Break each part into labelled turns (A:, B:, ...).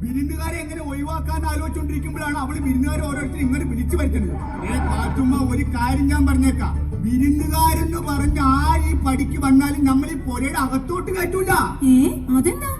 A: വിരുന്നുകാരെ എങ്ങനെ ഒഴിവാക്കാൻ ആലോചിച്ചോണ്ടിരിക്കുമ്പോഴാണ് അവള് വിരുന്നുകാരെ ഓരോരുത്തരും ഇങ്ങനെ വിളിച്ചു വരുത്തുന്നത്. പാത്തുമ്മ, ഒരു കാര്യം ഞാൻ പറഞ്ഞേക്കാം, വിരുന്നുകാരെന്ന് പറഞ്ഞ ഈ പടിക്ക് വന്നാലും നമ്മൾ ഈ പുരയുടെ അകത്തോട്ട് കയറ്റൂല.
B: അതെന്താ?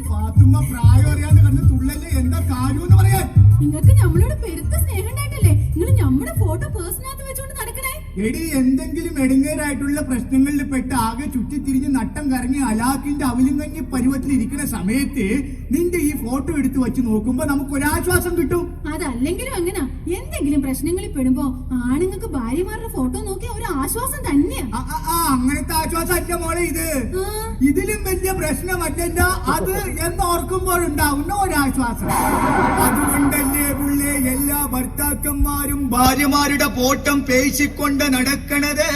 A: പാത്തുമ്മ, പ്രായം അറിയാതെ കണ്ണ് തുള്ളല്ലേ, എന്താ കാര്യമെന്ന് പറയാൻ?
B: നിങ്ങൾക്ക് നമ്മളോട് പെരുത്ത സ്നേഹം ഉണ്ടായിട്ടല്ലേ നിങ്ങൾ നമ്മുടെ ഫോട്ടോ പേഴ്സണാത്ത് വെച്ചോണ്ട് നടക്കണേ?
A: എടി, എന്തെങ്കിലും എടങ്ങേറായിട്ടുള്ള പ്രശ്നങ്ങളിൽ പെട്ട് ആകെ ചുറ്റിത്തിരിഞ്ഞ് നട്ടം കറങ്ങി അലാക്കിന്റെ അവലും കഞ്ഞി പരുവത്തിൽ ഇരിക്കുന്ന സമയത്ത് നിന്റെ ഈ ഫോട്ടോ എടുത്ത് വെച്ച് നോക്കുമ്പോ നമുക്ക് ഒരാശ്വാസം കിട്ടും.
B: അതല്ലെങ്കിലും അങ്ങനെ എന്തെങ്കിലും പ്രശ്നങ്ങളിൽ പെടുമ്പോ ആണുങ്ങൾക്ക് ഭാര്യമാരുടെ ഫോട്ടോ നോക്കി ഒരു ആശ്വാസം തന്നെയാ.
A: അങ്ങനത്തെ ആശ്വാസം അല്ല മോളെ ഇത്. ഇതിലും വലിയ പ്രശ്നമല്ല അത് എന്നോർക്കുമ്പോഴുണ്ടാവുന്ന ഒരാശ്വാസം. അതുകൊണ്ടല്ലേ പുള്ളേ എല്ലാ ഭർത്താക്കന്മാരും ഭാര്യമാരുടെ ഫോട്ടം പേശിക്കൊണ്ട് നടക്കണത്.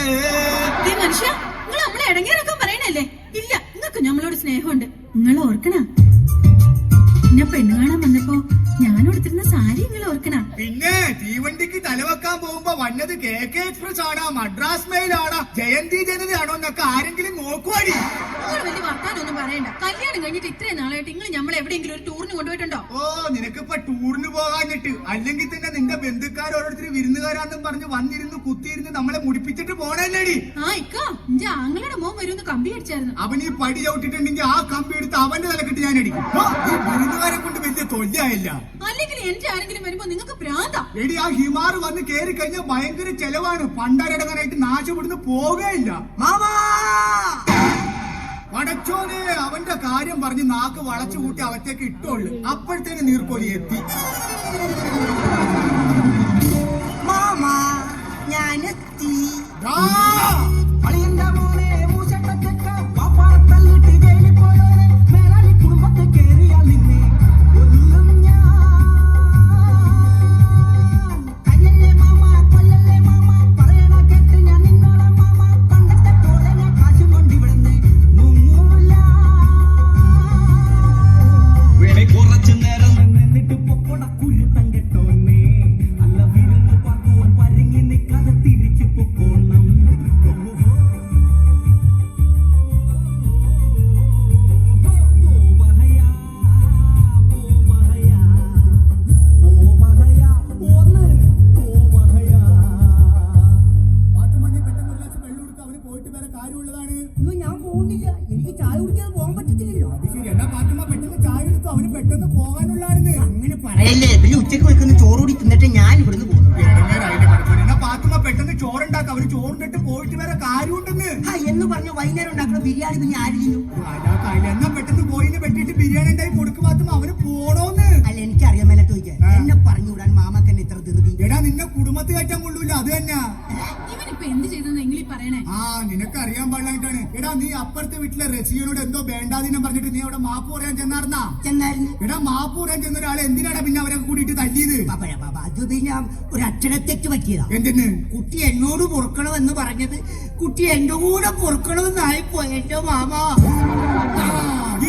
B: മനുഷ്യ, നിങ്ങൾ നമ്മളെ ഇടങ്ങേറൊക്കെ പറയണല്ലേ? ഇല്ല, നിങ്ങൾക്ക് നമ്മളോട് സ്നേഹമുണ്ട്. നിങ്ങൾ ഓർക്കണ എന്നെ പെണ്ണ് കാണാൻ വന്നപ്പോ ഞാൻ കൊടുത്തിരുന്ന സാരി നിങ്ങൾ ഓർക്കണ?
A: പിന്നെ തീവണ്ടിക്ക് തലവെക്കാൻ പോകുമ്പോ വന്നത് KK എക്സ്പ്രസ് ആണോ, മദ്രാസ് മെയിൽ ആണോ, ജയന്തി ജനതയാണോ എന്നൊക്കെ ആരെങ്കിലും നോക്കുവാടി.
B: നിങ്ങൾ വലിയ വർത്താനൊന്നും പറയണ്ട. കല്യാണം കഴിഞ്ഞിട്ട് ഇത്രയും നാളായിട്ട് നിങ്ങൾ നമ്മൾ എവിടെയെങ്കിലും ഒരു ടൂറിന് കൊണ്ടുപോയിട്ടുണ്ടോ?
A: നിനക്കിപ്പോ ടൂറിന് പോകാഞ്ഞിട്ട്, അല്ലെങ്കിൽ തന്നെ നിന്റെ ബന്ധുക്കാർ ഓരോരുത്തർ വിരുന്നുകാരാന്നും പറഞ്ഞ് വന്നിരുന്ന് കുത്തിയിരുന്ന് നമ്മളെ മുടിപ്പിച്ചിട്ട് പോണല്ലേടി.
B: എന്റെ ആങ്ങളുടെ മോൻ വരുമെന്ന് കമ്പി അടിച്ചായിരുന്നു.
A: അവൻ ഈ പടി ചവിട്ടിട്ടുണ്ടെങ്കിൽ ആ കമ്പി എടുത്ത് അവന്റെ തലക്കെട്ട് ഞാൻ അടിക്കും. വിരുന്നുകാരെ കൊണ്ട് വലിയ തൊല്ലായില്ല.
B: അല്ലെങ്കിൽ എന്റെ ആരെങ്കിലും വരുമ്പോ നിങ്ങൾക്ക് പ്രാന്താ.
A: എടി, ആ ഹിമാർ വന്ന് കേറി കഴിഞ്ഞാൽ ഭയങ്കര ചെലവാണ്. പണ്ടാരടങ്ങാനായിട്ട് നാശപ്പെടുന്ന് പോവുകയില്ല. പടച്ചോനെ, അവന്റെ കാര്യം പറഞ്ഞ് നാക്ക് വളച്ചു കൂട്ടി അവത്തേക്ക് ഇട്ടോളൂ. അപ്പോഴത്തേന് നീർക്കോലി എത്തി.
C: മാമാ, ഞാനെത്തി. ഞാൻ പോകുന്നില്ല, എനിക്ക് ചായ കുടിക്കാതെ പോകാൻ പറ്റത്തില്ലല്ലോ.
A: എന്നാ പാത്തുമ്മ, പെട്ടെന്ന് ചായ എടുത്തു, അവന് പെട്ടെന്ന് പോകാനുള്ളതാണ്.
C: അങ്ങനെ പറയല്ലേ, പിന്നെ ഉച്ചക്ക് വെക്കുന്ന ചോറ് കൂടി തിന്നിട്ട് ഞാൻ ഇവിടുന്ന് പോകുന്നു.
A: എന്നാ പാത്തുമ്മ പെട്ടെന്ന് ചോറുണ്ടാക്കാം, അവര് ചോറിട്ട് പോയിട്ട് വേറെ കാര്യമുണ്ടെന്ന്
C: എന്ന് പറഞ്ഞു. വൈകുന്നേരം ഉണ്ടാക്കുന്ന ബിരിയാണി പിന്നെ ആര് തിന്നു?
A: എന്നാ പെട്ടെന്ന് പോയിന്ന് പെട്ടിട്ട് ബിരിയാണി ഉണ്ടായി കൊടുക്കും പാത്തുമ്മ, അവന് പോണോന്ന്.
C: അല്ല, എനിക്കറിയാൻ മേലാട്ട് ചോദിക്കാൻ എന്നെ പറഞ്ഞു വിടാൻ മാമക്ക് എന്നെ ഇത്ര ധൃതി.
A: എടാ, നിന്നെ കുടുംബത്തിൽ കയറ്റാൻ കൊള്ളൂല, അത് തന്നെ.
B: ഇവനിപ്പോ എന്ത് ചെയ്തെന്ന് എങ്കിലും പറയണേ?
A: നിനക്കറിയാൻ പാടില്ലായിട്ടാണ്. എടാ, നീ അപ്പുറത്തെ വീട്ടിലെ റസിയനോട് എന്തോ വേണ്ടാതിനം പറഞ്ഞിട്ട് നീ അവിടെ മാപ്പ് പറയാൻ ചെന്നായിരുന്നു. എടാ, മാപ്പ് പറയാൻ ചെന്ന ഒരാളെ എന്തിനാടാ പിന്നെ അവരെ കൂടിയിട്ട് തല്ലിയത്?
C: അത് പിന്നെ ഒരു അക്ഷരത്തെറ്റ് പറ്റിയതാ.
A: എന്തിന്?
C: കുട്ടി എന്നോട് പൊറുക്കണമെന്ന് പറഞ്ഞത് കുട്ടി എന്റെ കൂടെ പൊറുക്കണമെന്നായി പോയി എന്റെ മാമ.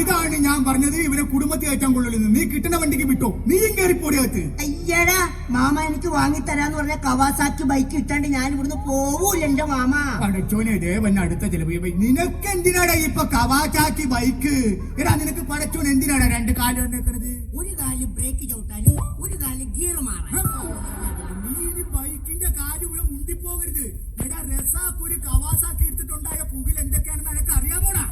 A: ഇതാണ് ഞാൻ പറഞ്ഞത്, ഇവരെ കുടുംബത്തിൽ കയറ്റാൻ കൊള്ളില്ലെന്ന്. നീ കിട്ടുന്ന വണ്ടിക്ക് വിട്ടോ, നീയും കയറിപ്പോടിയകത്ത്.
C: അയ്യടാ, മാമ എനിക്ക് വാങ്ങിത്തരാന്ന് പറഞ്ഞ കവാസാക്കി ബൈക്ക് ഇട്ടാണ്ട് ഞാൻ ഇവിടുന്ന് പോവൂല എന്റെ മാമ.
A: പടച്ചോനെ, ദേവൻ അടുത്ത ചിലവ്. നിനക്ക് എന്തിനാടാ ഇപ്പൊ കവാസാക്കി ബൈക്ക്? എടാ, നിനക്ക് പടച്ചോൻ എന്തിനാടാ രണ്ട് കാലം വന്നേക്കണത്?
C: ഒരു കാല് ബ്രേക്ക് ചവിട്ടാനും ഒരു കാല് ഗിയർ മാറാൻ.
A: നീ ബൈക്കിന്റെ കാര്യം ഇവിടെ മുണ്ടിപ്പോകരുത്. എടാ, രസാക്ക് ഒരു കവാസാക്കി എടുത്തിട്ടുണ്ടായ പുകിൽ എന്തൊക്കെയാണെന്ന് നിനക്ക് അറിയാമോടാ?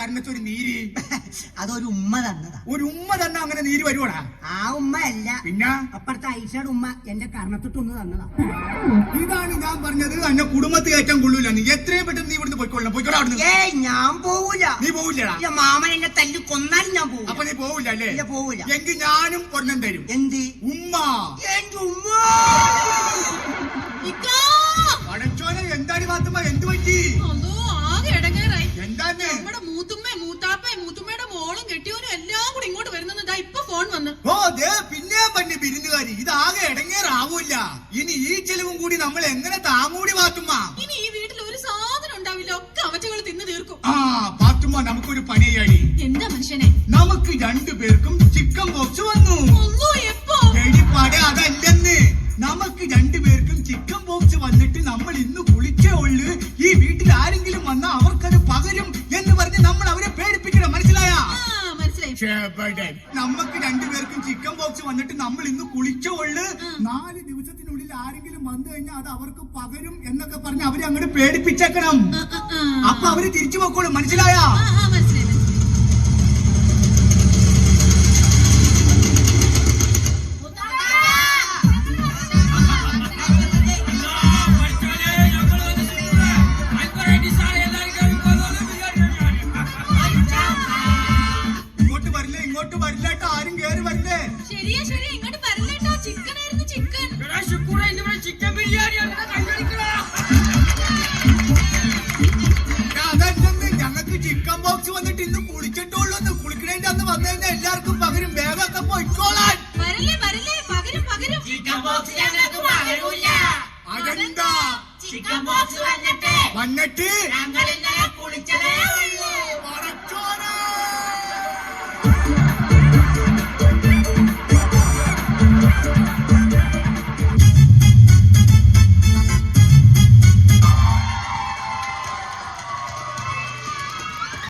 A: കരണത്തൊരു നീര്?
C: അതൊരു ഉമ്മ തന്നതാ.
A: ഒരു ഉമ്മ തന്നെ അങ്ങനെ നീര് വരുവാടാ?
C: ആ ഉമ്മ അല്ല,
A: പിന്നെ
C: അപ്പുറത്തെ ഐഷയുടെ ഉമ്മ എന്റെ കർണത്തിട്ടൊന്ന് തന്നതാ.
A: ഇതാണ് ഞാൻ പറഞ്ഞത്, എന്നെ കുടുംബത്തിൽ കയറ്റാൻ കൊള്ളൂല. നീ എത്രയും പെട്ടെന്ന് നീ ഇവിടുന്ന് പോയിക്കൊള്ളണം. പോയിക്കോളാം അവിടുന്ന്.
C: ഏയ് ഞാൻ പോവൂല.
A: നീ പോവില്ലടാ?
C: ഇല്ല, മാമൻ എന്നെ തല്ലി കൊന്നാലും ഞാൻ പോവൂല.
A: അപ്പൊ നീ പോവില്ല അല്ലേ?
C: ഇല്ല, പോവൂല.
A: എങ്കിൽ ഞാനും ഒരെണ്ണം തരും.
C: എന്ത്?
A: ഉമ്മ.
C: എന്റെ ഉമ്മ.
B: ഇക്കാ.
A: പടച്ചോനെ, എന്താണ് പാത്തുമ്മ? എന്ത് പറ്റി?
B: അതോ ആകെ ഇടങ്ങേറായി.
A: എന്താന്ന്?
B: നമ്മുടെ മൂത്തുമ്മയും മൂത്താപ്പയും മൂത്തുമ്മയുടെ മോളും കെട്ടിയവനും എല്ലാം കൂടി ഇങ്ങോട്ട് വരുന്നതാ ഇപ്പൊ ഫോൺ വന്ന്.
A: ഓ ദേ പിന്നെ പണ്ട് വിരുന്നുകാരി. ഇതാകെ ഇടങ്ങേറാവൂല്ല. ഇനി ഈ ചെലവും കൂടി നമ്മൾ എങ്ങനെ താങ്ങൂടി പാത്തുമ്മ?
B: ഇനി ഈ വീട്ടിൽ ഒരു സാധനം ഉണ്ടാവില്ല, ഒക്കെ അവറ്റകൾ തിന്നു തീർക്കും.
A: ആ പാത്തുമ്മ, നമുക്കൊരു പണിയാടി.
B: എന്താ മനുഷ്യനെ?
A: നമുക്ക് രണ്ടുപേർക്കും ചിക്കൻ ബോക്സ് വന്നു.
B: ഒന്നോ എപ്പോ?
A: എടിപ്പാടെ, അതല്ലെന്ന്. നമുക്ക് രണ്ടുപേർക്കും ചിക്കൻ ബോക്സ് വന്നിട്ട് നമ്മൾ ഇന്ന് കുളിച്ചേ ഉള്ളു. ഈ വീട്ടിൽ ആരെങ്കിലും വന്നാൽ അവർക്കത് പകരും എന്ന് പറഞ്ഞ് നമ്മൾ അവരെ പേടിപ്പിക്കണം. മനസ്സിലായ?
B: മനസ്സിലായി.
A: നമുക്ക് രണ്ടുപേർക്കും ചിക്കൻ ബോക്സ് വന്നിട്ട് നമ്മൾ ഇന്ന് കുളിച്ചേ ഉള്ളു. 4 ദിവസത്തിനുള്ളിൽ ആരെങ്കിലും വന്നു കഴിഞ്ഞാൽ അത് അവർക്ക് പകരും എന്നൊക്കെ പറഞ്ഞ് അവരെ അങ്ങോട്ട് പേടിപ്പിച്ചേക്കണം. അപ്പൊ അവര് തിരിച്ചു പോക്കോളും. മനസ്സിലായ?
B: മനസ്സിലായി.
A: ഇങ്ങോട്ട് വരില്ലാട്ടോ, ആരും കേറി വരില്ലേ?
B: ശരിയാ ശരിയാ, ഇങ്ങോട്ട് പറഞ്ഞേട്ടോ. ചിക്കൻ ആയിരുന്നു, ചിക്കൻ.
A: അതല്ലെന്ന്, ഞങ്ങൾക്ക് ചിക്കൻ ബോക്സ് വന്നിട്ട് ഇന്ന് കുളിച്ചിട്ടുള്ളൂ. കുളിക്കണേന്റെ അന്ന് വന്നു കഴിഞ്ഞാൽ എല്ലാവർക്കും പകരും. വേഗമൊക്കെ പൊയ്ക്കോളാൻ.
B: വരല്ലേ വരല്ലേ, പകരും പകരും.
A: അതെന്താ?
B: ചിക്കൻ ബോക്സ് വന്നിട്ട്
A: വന്നിട്ട്
B: ഞങ്ങൾ ഇന്നലെ കുളിച്ചതേ ഉള്ളൂ.